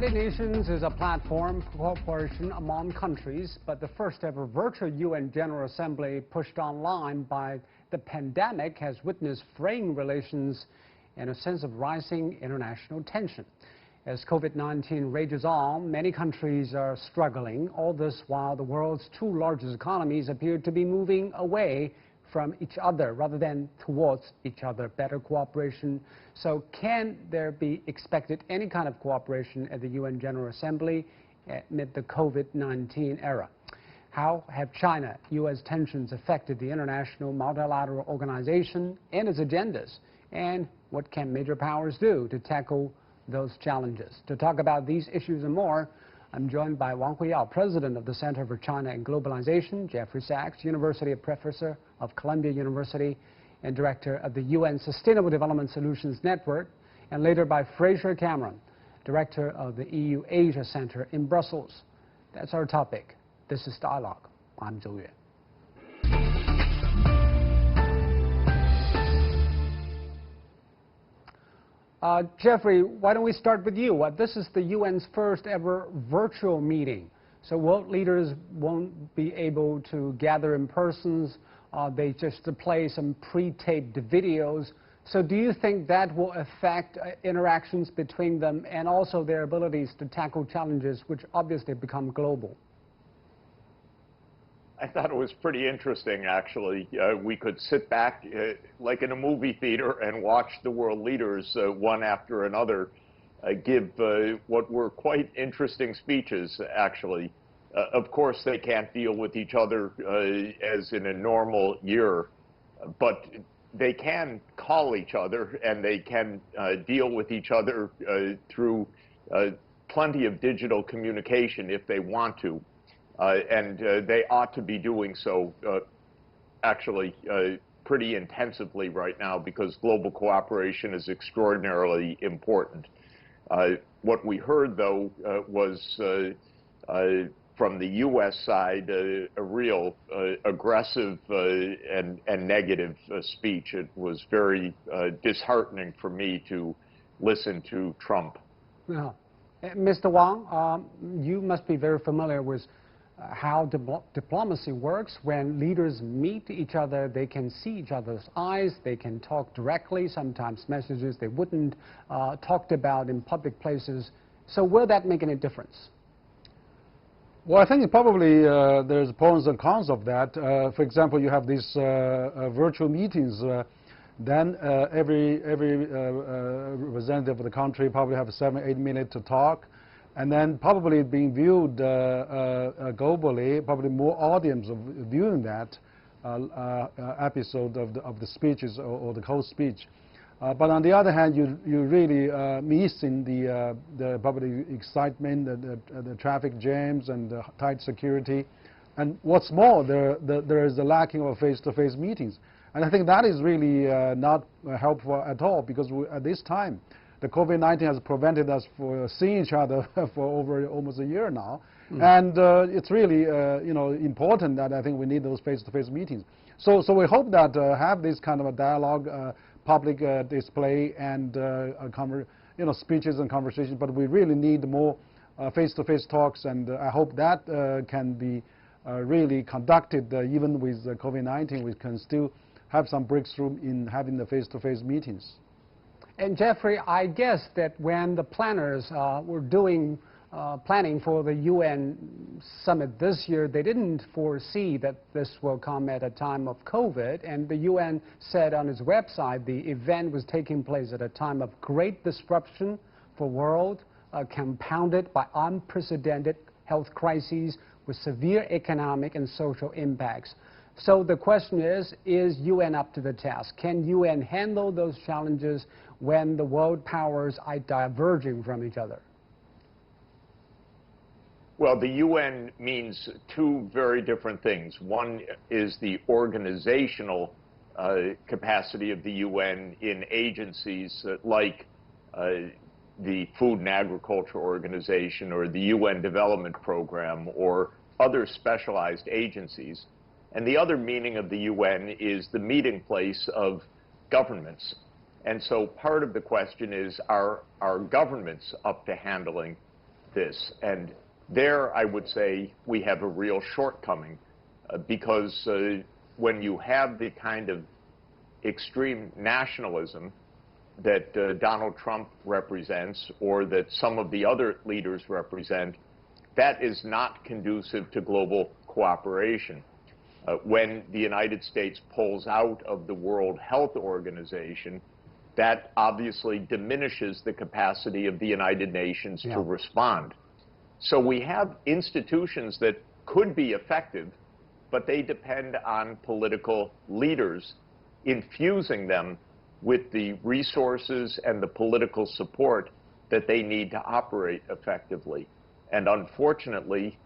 United Nations is a platform for cooperation among countries, but the first ever virtual UN General Assembly pushed online by the pandemic has witnessed fraying relations and a sense of rising international tension. As COVID-19 rages on, many countries are struggling, all this while the world's two largest economies appear to be moving away from each other rather than towards each other. Better cooperation. So can there be expected any kind of cooperation at the UN General Assembly amid the COVID-19 era? How have China-U.S. tensions affected the international multilateral organization and its agendas? And what can major powers do to tackle those challenges? To talk about these issues and more, I'm joined by Wang Huiyao, President of the Center for China and Globalization, Jeffrey Sachs, University Professor of Columbia University and Director of the UN Sustainable Development Solutions Network, and later by Fraser Cameron, Director of the EU Asia Center in Brussels. That's our topic. This is Dialogue. I'm Zhou Yue. Jeffrey, why don't we start with you? This is the UN's first ever virtual meeting. So world leaders won't be able to gather in persons. They just play some pre-taped videos. So do you think that will affect interactions between them and also their abilities to tackle challenges which obviously become global? I thought it was pretty interesting, actually. We could sit back like in a movie theater and watch the world leaders, one after another, give what were quite interesting speeches, actually. Of course, they can't deal with each other as in a normal year, but they can call each other and they can deal with each other through plenty of digital communication if they want to. And they ought to be doing so, actually, pretty intensively right now because global cooperation is extraordinarily important. What we heard, though, was from the U.S. side a real aggressive and negative speech. It was very disheartening for me to listen to Trump. Yeah. Mr. Wang, you must be very familiar with how diplomacy works. When leaders meet each other, they can see each other's eyes, they can talk directly, sometimes messages they wouldn't talked about in public places. So will that make any difference? Well, I think probably there's pros and cons of that. For example, you have these virtual meetings. Then every representative of the country probably have 7-8 minutes to talk. And then probably being viewed globally, probably more audience of viewing that episode of the speeches or the whole speech. But on the other hand, you really missing the probably excitement, the traffic jams and the tight security. And what's more, there is a lacking of face-to-face meetings. And I think that is really not helpful at all because at this time, the COVID-19 has prevented us from seeing each other for over almost a year now. And it's really important that I think we need those face-to-face meetings. So we hope that have this kind of a dialogue, public display and speeches and conversations, but we really need more face-to-face talks, and I hope that can be really conducted even with COVID-19. We can still have some breakthrough in having the face-to-face meetings. And Jeffrey, I guess that when the planners were doing planning for the UN summit this year, they didn't foresee that this will come at a time of COVID. And the UN said on its website the event was taking place at a time of great disruption for the world, compounded by unprecedented health crises with severe economic and social impacts. So the question is UN up to the task? Can UN handle those challenges when the world powers are diverging from each other? Well, the UN means two very different things. One is the organizational capacity of the UN in agencies like the Food and Agriculture Organization or the UN Development Program or other specialized agencies. And the other meaning of the UN is the meeting place of governments. And so part of the question is, are governments up to handling this. And there, I would say, we have a real shortcoming because when you have the kind of extreme nationalism that Donald Trump represents or that some of the other leaders represent, that is not conducive to global cooperation. When the United States pulls out of the World Health Organization, that obviously diminishes the capacity of the United Nations to respond. So we have institutions that could be effective, but they depend on political leaders infusing them with the resources and the political support that they need to operate effectively. And unfortunately,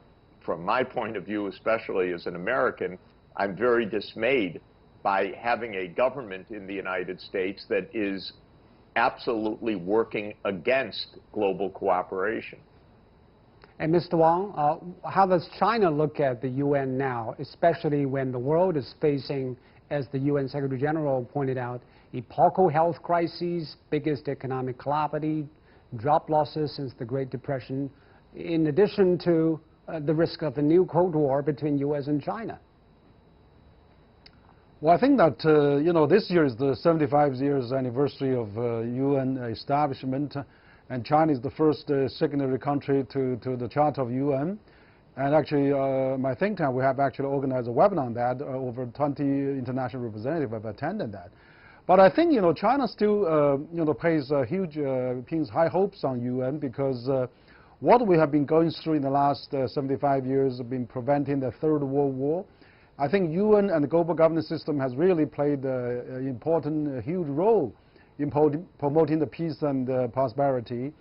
from my point of view, especially as an American, I'm very dismayed by having a government in the United States that is absolutely working against global cooperation. And Mr. Wang, how does China look at the UN now, especially when the world is facing, as the UN Secretary General pointed out, epochal health crises, biggest economic calamity, job losses since the Great Depression, in addition to the risk of a new Cold War between U.S. and China? Well, I think that, this year is the 75 years anniversary of UN establishment, and China is the first signatory country to the Charter of UN. And actually, my think tank, we have actually organized a webinar on that. Over 20 international representatives have attended that. But I think, China still, plays huge, pins high hopes on UN because what we have been going through in the last 75 years have been preventing the Third World War. I think UN and the global governance system has really played an important, huge role in promoting the peace and prosperity.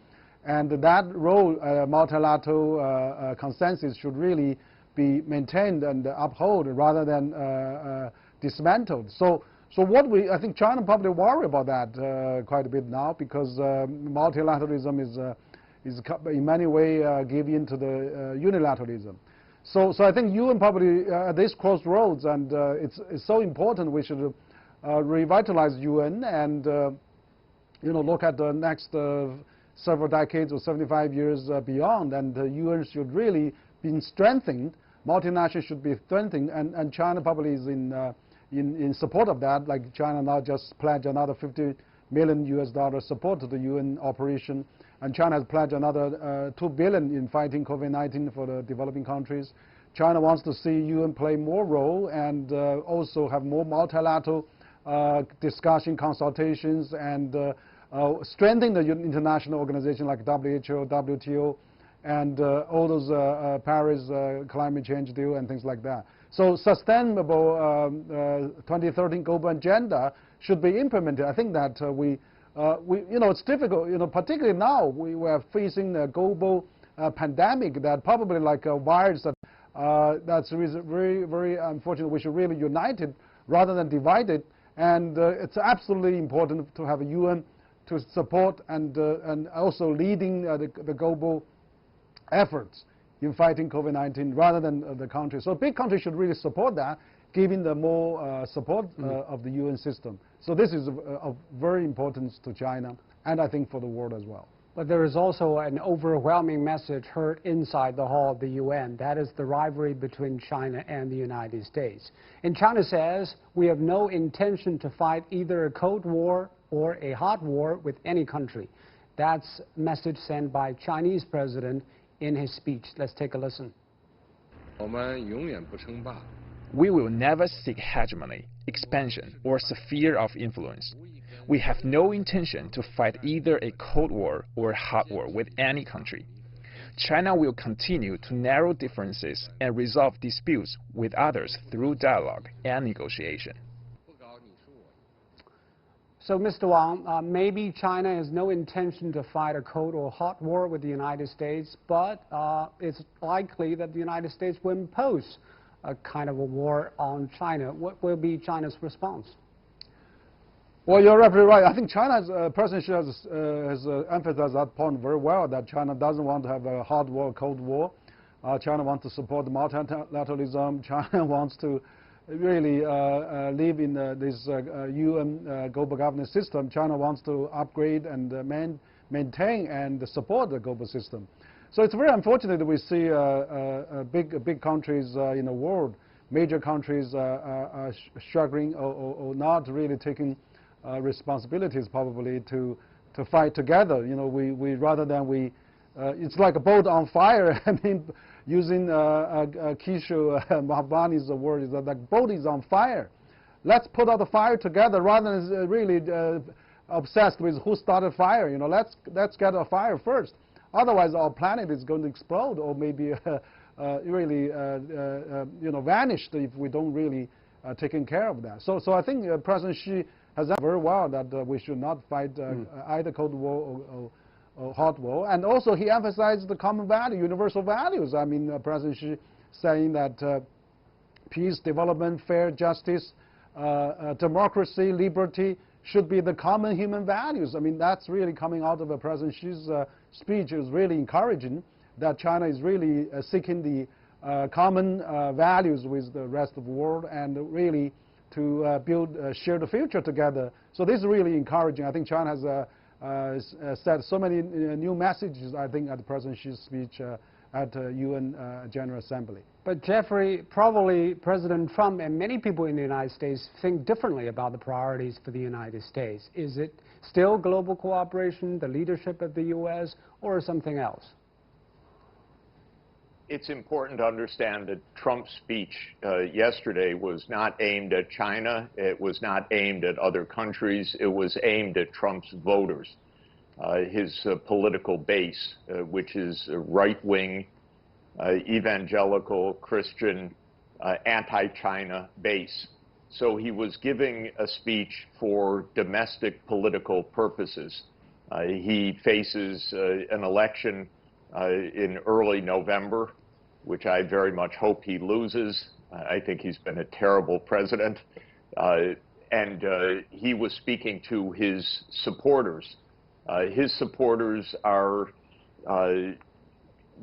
And that role, multilateral consensus should really be maintained and upheld rather than dismantled. So I think China probably worry about that quite a bit now because multilateralism is in many ways giving in to the unilateralism. So I think UN probably at this crossroads, and it's so important we should revitalize UN and look at the next several decades or 75 years beyond, and the UN should really be strengthened. Multinational should be strengthened, and China probably is in support of that. Like China now just pledged another $50 million support to the UN operation. And China has pledged another $2 billion in fighting COVID-19 for the developing countries. China wants to see UN play more role and also have more multilateral discussion, consultations, and strengthen the international organization like WHO, WTO, and all those Paris climate change deal and things like that. So sustainable 2030 global agenda should be implemented. I think that it's difficult, particularly now we are facing a global pandemic that probably like a virus that's very, very unfortunate. We should really unite it rather than divide it. And it's absolutely important to have a UN to support and also leading the global efforts in fighting COVID-19 rather than the countries. So big countries should really support that, giving the more support of the UN system. So this is of very importance to China, and I think for the world as well. But there is also an overwhelming message heard inside the hall of the UN. That is the rivalry between China and the United States. And China says, we have no intention to fight either a Cold War or a hot war with any country. That's a message sent by Chinese president in his speech. Let's take a listen. We will never seek hegemony, expansion, or sphere of influence. We have no intention to fight either a Cold War or a hot war with any country. China will continue to narrow differences and resolve disputes with others through dialogue and negotiation. So, Mr. Wang, maybe China has no intention to fight a cold or hot war with the United States, but it's likely that the United States will impose a kind of a war on China. What will be China's response? Well, you're absolutely right. I think China's president has emphasized that point very well, that China doesn't want to have a hot war, a cold war. China wants to support multilateralism. China wants to really live in this UN global governance system. China wants to upgrade and maintain and support the global system. So it's very unfortunate that we see big countries in the world, major countries are struggling or not really taking responsibilities probably to fight together. You know, we rather than it's like a boat on fire. I mean, using Kishore Mahbani's word, is that the boat is on fire. Let's put out the fire together rather than really obsessed with who started fire. You know, let's get a fire first. Otherwise, our planet is going to explode or maybe really you know, vanished if we don't really taking care of that. So I think President Xi has done very well that we should not fight either Cold War or hot war. And also he emphasized the common value, universal values. I mean, President Xi saying that peace, development, fair, justice, democracy, liberty should be the common human values. I mean, that's really coming out of President Xi's speech. It was really encouraging that China is really seeking the common values with the rest of the world and really to share the future together. So this is really encouraging. I think China has said so many new messages, I think, at President Xi's speech at UN General Assembly. But Jeffrey, probably President Trump and many people in the United States think differently about the priorities for the United States. Is it still global cooperation, the leadership of the U.S., or something else? It's important to understand that Trump's speech yesterday was not aimed at China. It was not aimed at other countries. It was aimed at Trump's voters, his political base, which is right-wing, evangelical, Christian, anti-China base. So he was giving a speech for domestic political purposes. He faces an election in early November, which I very much hope he loses. I think he's been a terrible president. And he was speaking to his supporters. His supporters are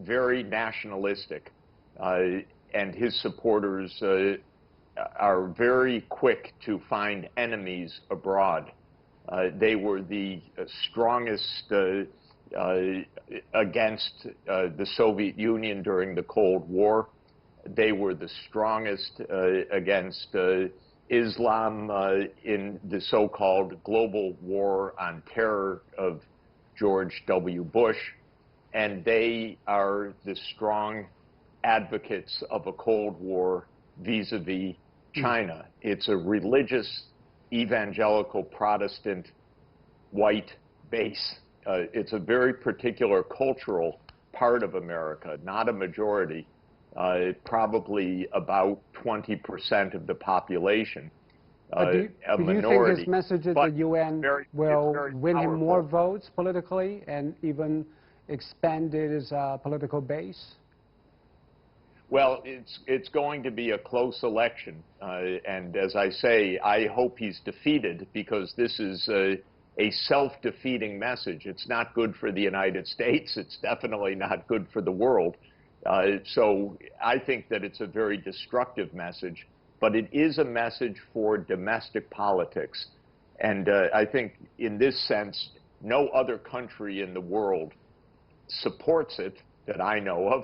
very nationalistic, and his supporters are very quick to find enemies abroad. They were the strongest against the Soviet Union during the Cold War. They were the strongest against Islam in the so-called global war on terror of George W. Bush. And they are the strong advocates of a Cold War vis-a-vis China. It's a religious, evangelical, Protestant, white base. It's a very particular cultural part of America, not a majority, probably about 20% of the population. Do you think his message at the UN will win him more votes politically and even expand his political base? Well, it's going to be a close election, and as I say, I hope he's defeated, because this is a self-defeating message. It's not good for the United States. It's definitely not good for the world. So I think that it's a very destructive message, but it is a message for domestic politics. And I think in this sense, no other country in the world supports it that I know of,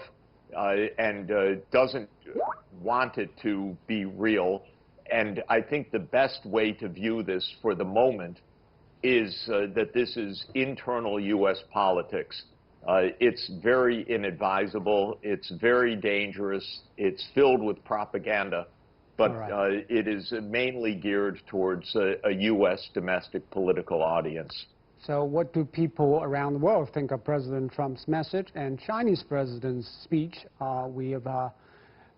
and doesn't want it to be real. And I think the best way to view this for the moment is that this is internal U.S. politics. It's very inadvisable, it's very dangerous, it's filled with propaganda, but it is mainly geared towards a U.S. domestic political audience. So what do people around the world think of President Trump's message and Chinese president's speech? We have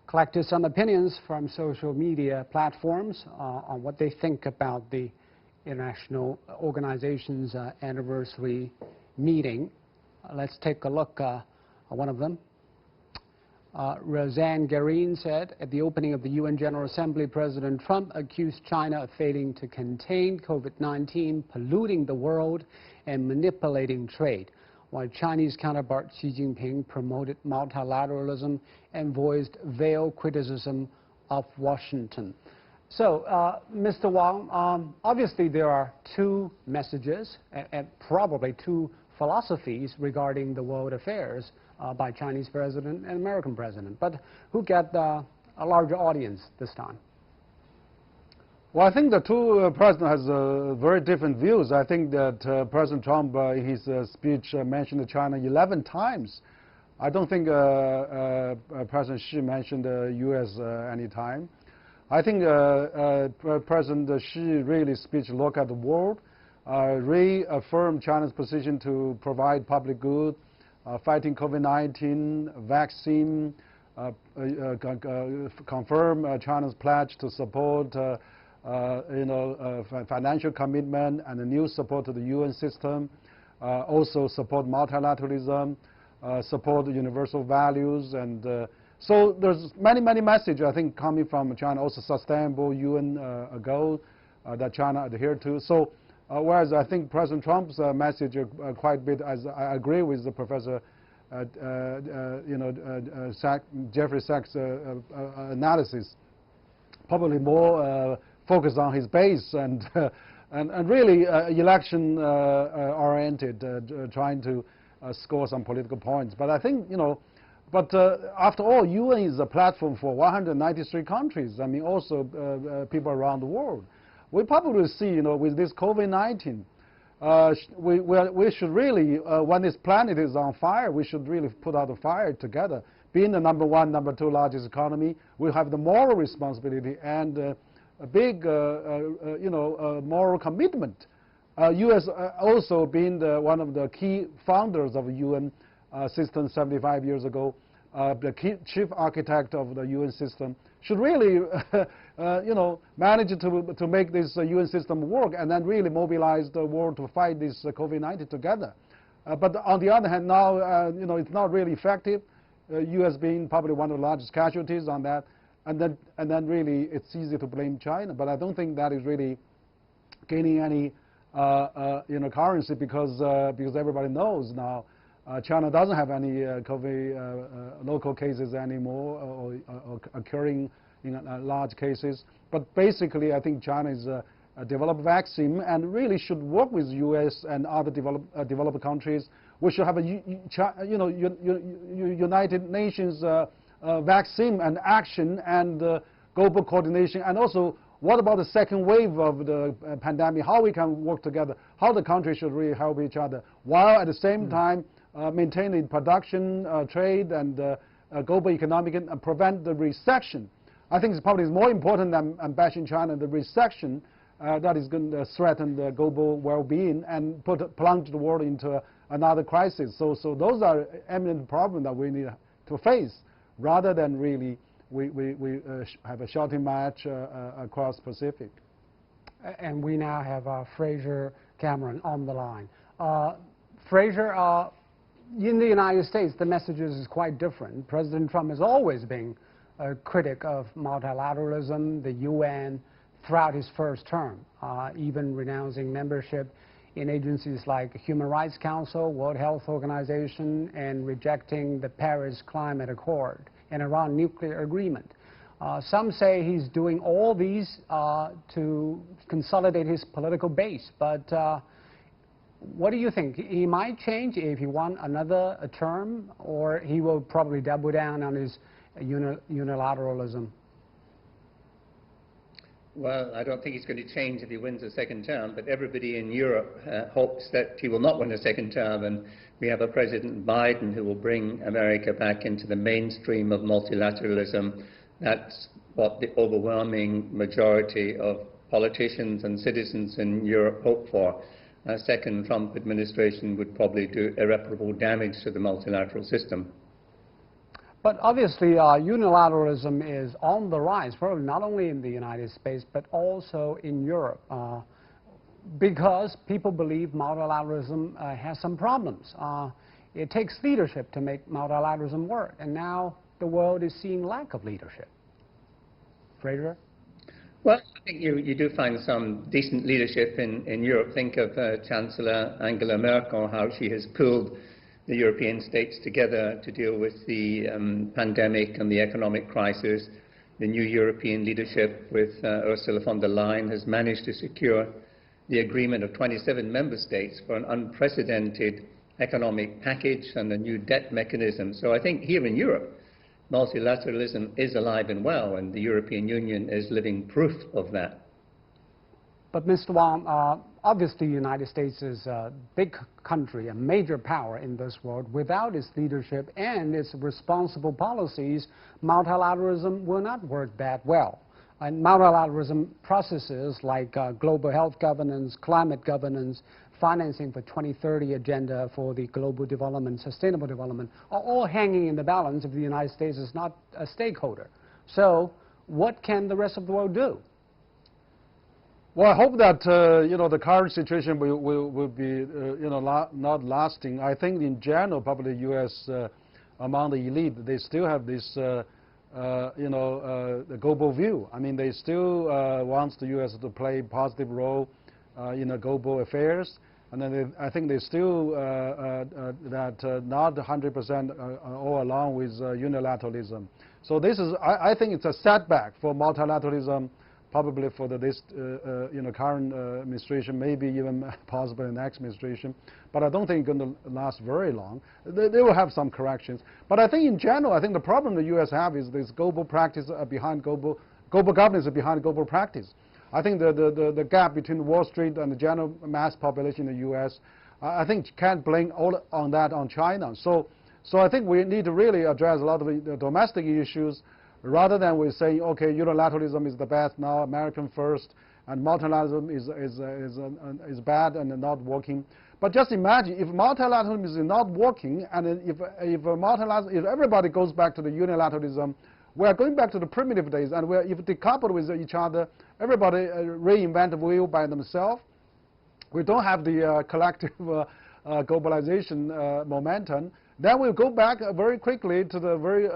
collected some opinions from social media platforms on what they think about the International Organization's anniversary meeting. Let's take a look at one of them. Roseanne Guerin said, at the opening of the UN General Assembly, President Trump accused China of failing to contain COVID-19, polluting the world, and manipulating trade, while Chinese counterpart Xi Jinping promoted multilateralism and voiced veiled criticism of Washington. So, Mr. Wang, obviously there are two messages and probably two philosophies regarding the world affairs by Chinese president and American president, but who get a larger audience this time? Well, I think the two presidents has very different views. I think that President Trump, in his speech, mentioned China 11 times. I don't think President Xi mentioned the U.S. any time. I think President Xi really speech look at the world, reaffirmed China's position to provide public good, fighting COVID-19, vaccine, confirm China's pledge to support financial commitment and a new support to the UN system, also support multilateralism, support the universal values, and so there's many messages I think coming from China, also sustainable UN goal that China adhered to. So whereas I think President Trump's message quite a bit, as I agree with the Professor Jeffrey Sachs' analysis, probably more focused on his base and really election oriented, trying to score some political points. But I think, but after all, UN is a platform for 193 countries. I mean, also people around the world. We probably see, with this COVID-19, we should really, when this planet is on fire, we should really put out the fire together. Being the number 1, number 2 largest economy, we have the moral responsibility and a big, moral commitment. U.S. also being one of the key founders of the UN system 75 years ago, the chief architect of the UN system, should really, manage to make this UN system work and then really mobilize the world to fight this COVID-19 together. But on the other hand, now, it's not really effective. U.S. being probably one of the largest casualties on that, and then really it's easy to blame China. But I don't think that is really gaining any currency because everybody knows now China doesn't have any COVID local cases anymore or occurring in large cases. But basically, I think China is a developed vaccine and really should work with U.S. and other developed countries. We should have a United Nations vaccine and action and global coordination. And also, what about the second wave of the pandemic? How we can work together? How the countries should really help each other, while at the same time maintaining production, trade, and global economic and prevent the recession. I think it's probably more important than bashing China, the recession that is going to threaten the global well-being and plunge the world into another crisis. So those are eminent problems that we need to face, rather than really we have a shouting match across Pacific. And we now have Fraser Cameron on the line. Fraser, in the United States, the message is quite different. President Trump has always been a critic of multilateralism, the UN, throughout his first term, even renouncing membership in agencies like Human Rights Council, World Health Organization, and rejecting the Paris Climate Accord and Iran nuclear agreement. Some say he's doing all these to consolidate his political base, but what do you think? He might change if he won another term, or he will probably double down on his unilateralism? Well, I don't think he's going to change if he wins a second term, but everybody in Europe hopes that he will not win a second term, and we have a President Biden who will bring America back into the mainstream of multilateralism. That's what the overwhelming majority of politicians and citizens in Europe hope for. A second Trump administration would probably do irreparable damage to the multilateral system. But obviously, unilateralism is on the rise, probably not only in the United States, but also in Europe, because people believe multilateralism has some problems. It takes leadership to make multilateralism work, and now the world is seeing lack of leadership. Fraser? Well, I think you do find some decent leadership in Europe. Think of Chancellor Angela Merkel, how she has pulled the European states together to deal with the pandemic and the economic crisis. The new European leadership with Ursula von der Leyen has managed to secure the agreement of 27 member states for an unprecedented economic package and a new debt mechanism. So I think here in Europe, multilateralism is alive and well, and the European Union is living proof of that. But Mr. Wang, obviously the United States is a big country, a major power in this world. Without its leadership and its responsible policies, multilateralism will not work that well. And multilateralism processes like global health governance, climate governance, financing for 2030 agenda for the global development, sustainable development, are all hanging in the balance if the United States is not a stakeholder. So what can the rest of the world do? Well, I hope that the current situation will be not lasting. I think in general, probably the U.S. Among the elite, they still have this the global view. I mean, they still want the U.S. to play a positive role in the global affairs, and then I think they still that not 100% all along with unilateralism. So this is, I think, it's a setback for multilateralism. Probably for this current administration, maybe even possibly the next administration. But I don't think it's going to last very long. They will have some corrections. But I think in general, I think the problem the U.S. have is this global practice behind global governance behind global practice. I think the gap between Wall Street and the general mass population in the U.S., I think can't blame all on that on China. So I think we need to really address a lot of the domestic issues, rather than we say, okay, unilateralism is the best now, American first, and multilateralism is bad and not working. But just imagine if multilateralism is not working, and if everybody goes back to the unilateralism, we are going back to the primitive days, and if decoupled with each other, everybody reinvent the wheel by themselves. We don't have the collective globalization momentum. Then we'll go back very quickly to the very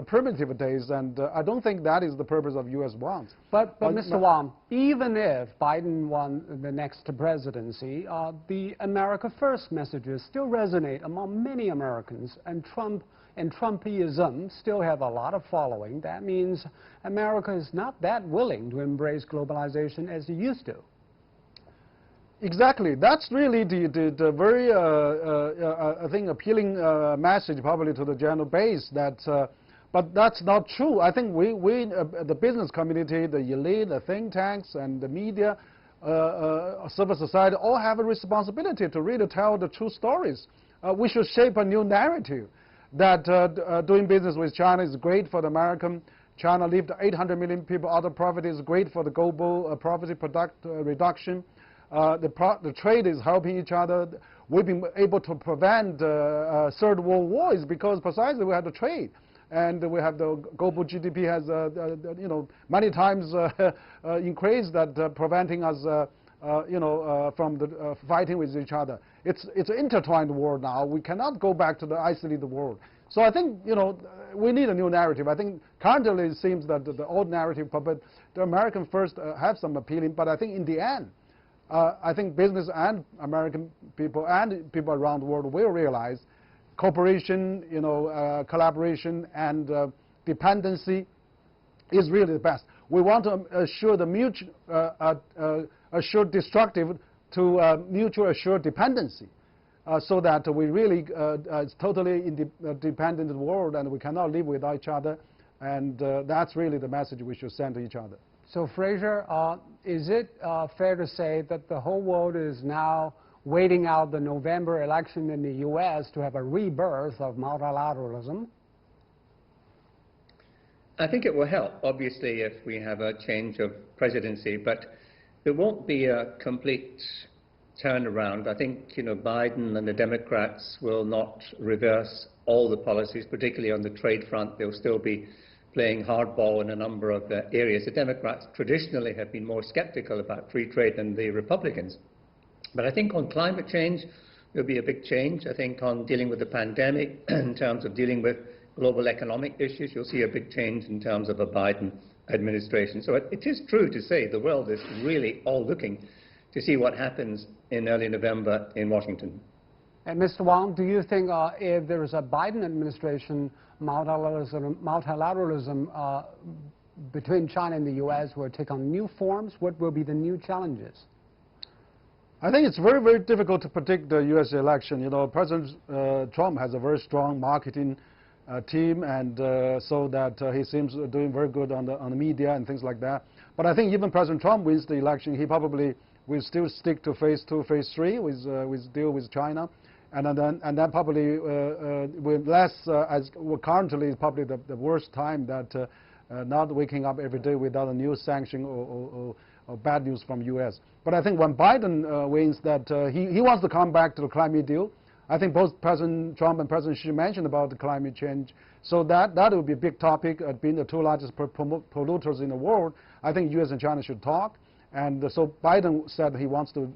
primitive days, and I don't think that is the purpose of U.S. wants. But Mr. Wang, even if Biden won the next presidency, the America First messages still resonate among many Americans, and Trump and Trumpism still have a lot of following. That means America is not that willing to embrace globalization as it used to. Exactly. That's really the very, I think, appealing message probably to the general base that. But that's not true. I think we the business community, the elite, the think tanks, and the media, civil society, all have a responsibility to really tell the true stories. We should shape a new narrative that doing business with China is great for the American. China left 800 million people out of poverty is great for the global poverty reduction. The trade is helping each other. We've been able to prevent Third World War is because precisely we have the trade. And we have the global GDP has, many times increased that preventing us, from the fighting with each other. It's an intertwined world now. We cannot go back to the isolated world. So I think, we need a new narrative. I think currently it seems that the old narrative, but the American First have some appealing. But I think in the end, I think business and American people and people around the world will realize cooperation, collaboration, and dependency is really the best. We want to assure the mutual assured destructive to mutual assured dependency, so that we really it's totally independent world, and we cannot live without each other. And that's really the message we should send to each other. So, Fraser, is it fair to say that the whole world is now waiting out the November election in the U.S. to have a rebirth of multilateralism? I think it will help, obviously, if we have a change of presidency, but there won't be a complete turnaround. I think, Biden and the Democrats will not reverse all the policies, particularly on the trade front. They'll still be playing hardball in a number of areas. The Democrats traditionally have been more skeptical about free trade than the Republicans. But I think on climate change, there'll be a big change. I think on dealing with the pandemic, in terms of dealing with global economic issues, you'll see a big change in terms of a Biden administration. So it is true to say the world is really all looking to see what happens in early November in Washington. And Mr. Wang, do you think if there is a Biden administration, multilateralism between China and the U.S. will take on new forms? What will be the new challenges? I think it's very, very difficult to predict the U.S. election. You know, President Trump has a very strong marketing team, and so that he seems doing very good on the media and things like that. But I think even President Trump wins the election, he probably will still stick to phase 2, phase 3 with deal with China, and then probably with less as currently is probably the worst time that not waking up every day without a new sanction or bad news from U.S. But I think when Biden wins, that he wants to come back to the climate deal. I think both President Trump and President Xi mentioned about the climate change, so that will be a big topic. Being the two largest polluters in the world, I think U.S. and China should talk. And so Biden said he wants to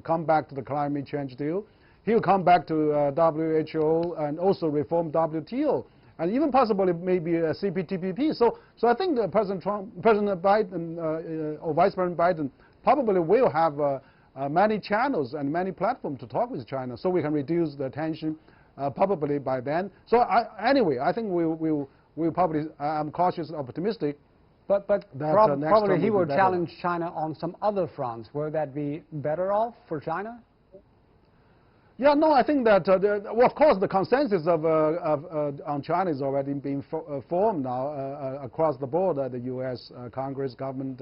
come back to the climate change deal. He'll come back to WHO and also reform WTO, and even possibly maybe a CPTPP. So I think that President Biden or Vice President Biden probably will have many channels and many platforms to talk with China, so we can reduce the tension probably by then. So anyway, I think we'll probably, I'm cautiously optimistic. But probably he will challenge China on some other fronts. Will that be better off for China? Yeah, no, I think that, well, of course, the consensus on China is already being formed now across the board, the U.S. Congress, government,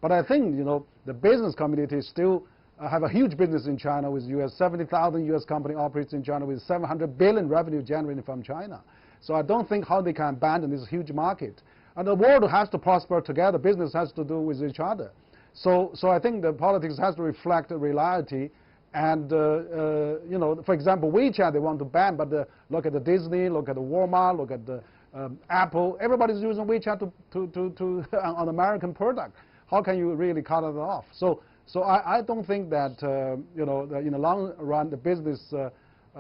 but I think, you know, the business community still have a huge business in China with U.S. 70,000 U.S. company operates in China with 700 billion revenue generated from China. So I don't think how they can abandon this huge market. And the world has to prosper together. Business has to do with each other. So I think the politics has to reflect the reality. And, you know, for example, WeChat they want to ban, but look at the Disney, look at the Walmart, look at the Apple. Everybody's using WeChat on American product. How can you really cut it off? So I don't think that, you know, in the long run, the business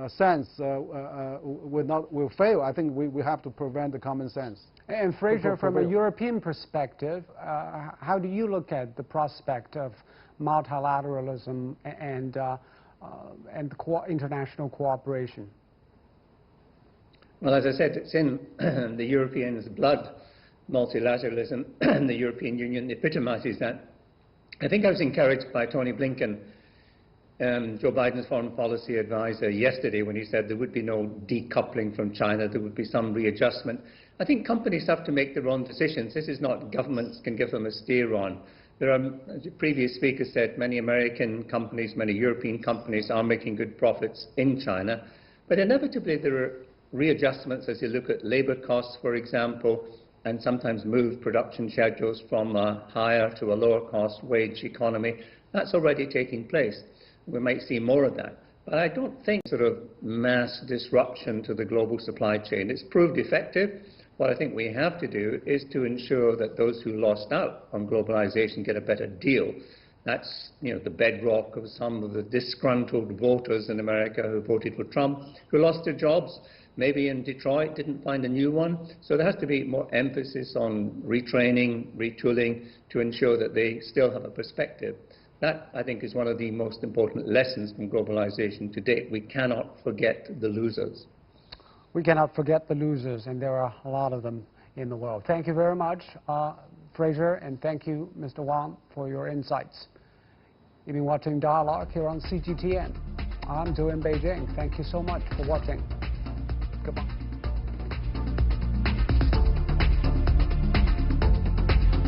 sense will fail. I think we have to prevent the common sense. And Fraser, from a European perspective, how do you look at the prospect of multilateralism and international cooperation? Well, as I said, it's in the Europeans' blood, multilateralism, and the European Union epitomizes that. I think I was encouraged by Tony Blinken, Joe Biden's foreign policy advisor, yesterday when he said there would be no decoupling from China, there would be some readjustment. I think companies have to make their own decisions. This is not governments can give them a steer on. There are, as the previous speaker said, many American companies, many European companies are making good profits in China. But inevitably there are readjustments as you look at labor costs, for example, and sometimes move production schedules from a higher to a lower cost wage economy. That's already taking place. We might see more of that. But I don't think sort of mass disruption to the global supply chain. It's proved effective. What I think we have to do is to ensure that those who lost out on globalization get a better deal. That's, you know, the bedrock of some of the disgruntled voters in America who voted for Trump, who lost their jobs, maybe in Detroit, didn't find a new one. So there has to be more emphasis on retraining, retooling, to ensure that they still have a perspective. That, I think, is one of the most important lessons from globalization to date. We cannot forget the losers. We cannot forget the losers, and there are a lot of them in the world. Thank you very much, Fraser, and thank you, Mr. Wang, for your insights. You've been watching Dialogue here on CGTN. I'm Joe in Beijing. Thank you so much for watching. Goodbye.